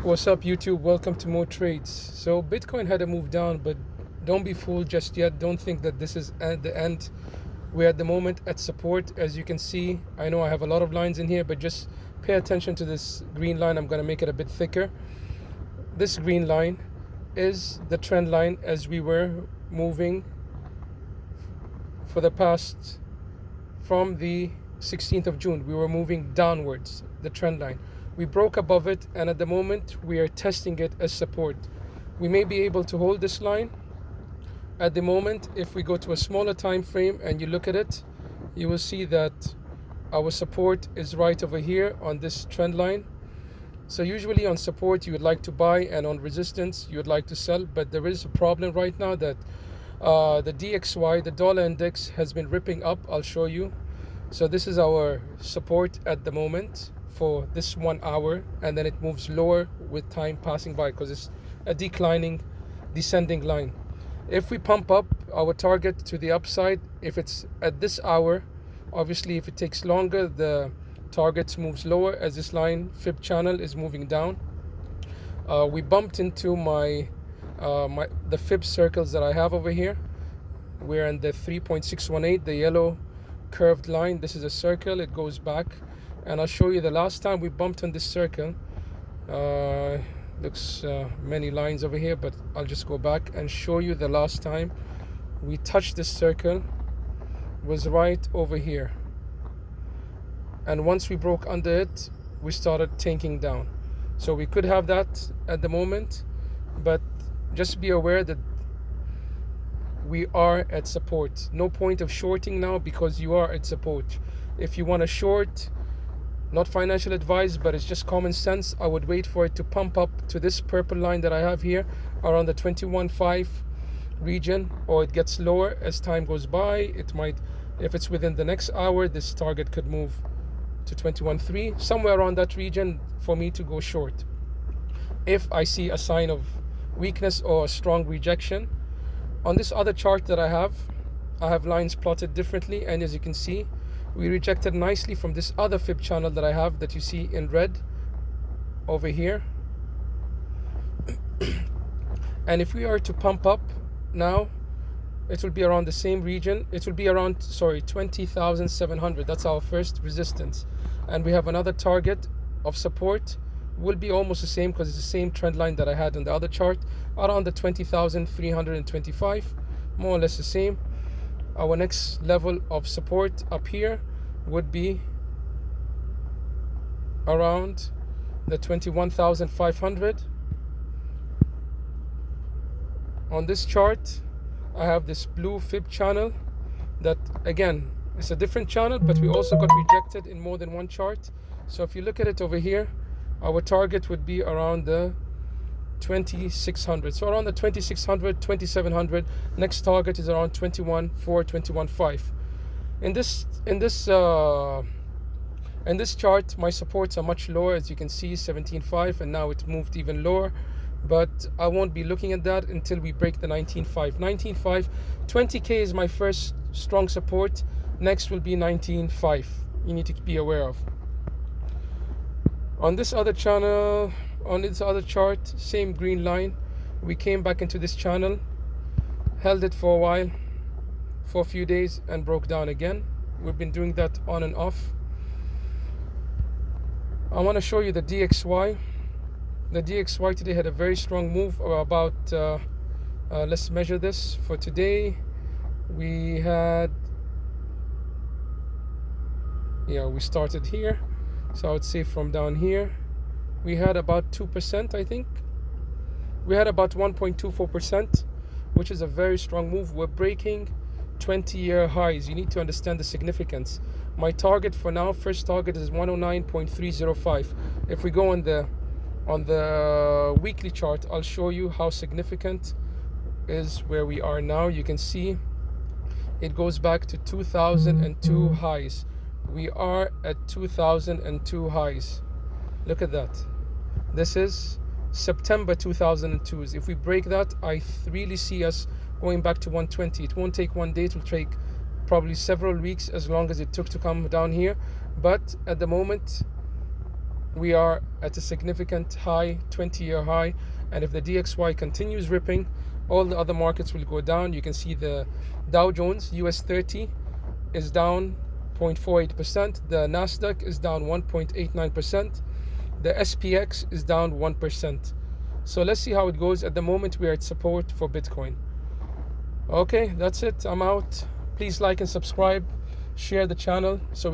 What's up, YouTube? Welcome to More Trades. So Bitcoin had a move down, but don't be fooled just yet. Don't think that this is at the end. We're at the moment at support. As you can see, I know I have a lot of lines in here, but just pay attention to this green line. I'm going to make it a bit thicker. This green line is the trend line as we were moving for the past, from the 16th of June. We were moving downwards, the trend line. We broke above it, and at the moment we are testing it as support. We may be able to hold this line. At the moment, if we go to a smaller time frame and you look at it, you will see that our support is right over here on this trend line. So usually on support you would like to buy, and on resistance you would like to sell, but there is a problem right now that the DXY, the dollar index, has been ripping up. I'll show you. So this is our support at the moment for this 1 hour, and then it moves lower with time passing by because it's a descending line. If we pump up our target to the upside, if it's at this hour, obviously if it takes longer, the target moves lower as this line fib channel is moving down. We bumped into the fib circles that I have over here. We're in the 3.618, the yellow curved line. This is a circle, it goes back, and I'll show you the last time we bumped on this circle. Looks many lines over here, but I'll just go back and show you the last time we touched this circle was right over here, and once we broke under it we started tanking down. So we could have that at the moment, but just be aware that we are at support. No point of shorting now because you are at support. If you want to short, not financial advice, but it's just common sense, I would wait for it to pump up to this purple line that I have here around the 21.5 region, or it gets lower as time goes by. It might, if it's within the next hour, this target could move to 21.3, somewhere around that region for me to go short. If I see a sign of weakness or a strong rejection. On this other chart that I have lines plotted differently, and as you can see, we rejected nicely from this other fib channel that I have that you see in red over here. And if we are to pump up now, it will be around the same region. It will be around 20,700. That's our first resistance, and we have another target of support, will be almost the same because it's the same trend line that I had on the other chart, around the 20,325, more or less the same. Our next level of support up here would be around the 21,500. On this chart I have this blue fib channel that, again, it's a different channel, but we also got rejected in more than one chart. So if you look at it over here, our target would be around the 2600. So around the 2600, 2700. Next target is around 21.4, 21.5. In this chart, my supports are much lower, as you can see, 17.5, and now it moved even lower. But I won't be looking at that until we break the 19.5. 19.5, 20k is my first strong support. Next will be 19.5. You need to be aware of. On this other channel, on this other chart, same green line. We came back into this channel, held it for a while, for a few days, and broke down again. We've been doing that on and off. I want to show you the DXY. The DXY today had a very strong move about, let's measure this for today. We had, we started here. So I would say from down here, we had about 2%, I think. We had about 1.24%, which is a very strong move. We're breaking 20-year highs. You need to understand the significance. My target for now, first target, is 109.305. If we go on the weekly chart, I'll show you how significant is where we are now. You can see it goes back to 2002 highs. We are at 2002 highs. Look at that. This is September 2002. If we break that, I really see us going back to 120. It won't take one day. It will take probably several weeks, as long as it took to come down here. But at the moment, we are at a significant high, 20-year high, and if the DXY continues ripping, all the other markets will go down. You can see the Dow Jones US 30 is down 0.48%, the Nasdaq is down 1.89%, the SPX is down 1%. So let's see how it goes. At the moment we are at support for Bitcoin. Okay, that's it. I'm out. Please like and subscribe, share the channel so we can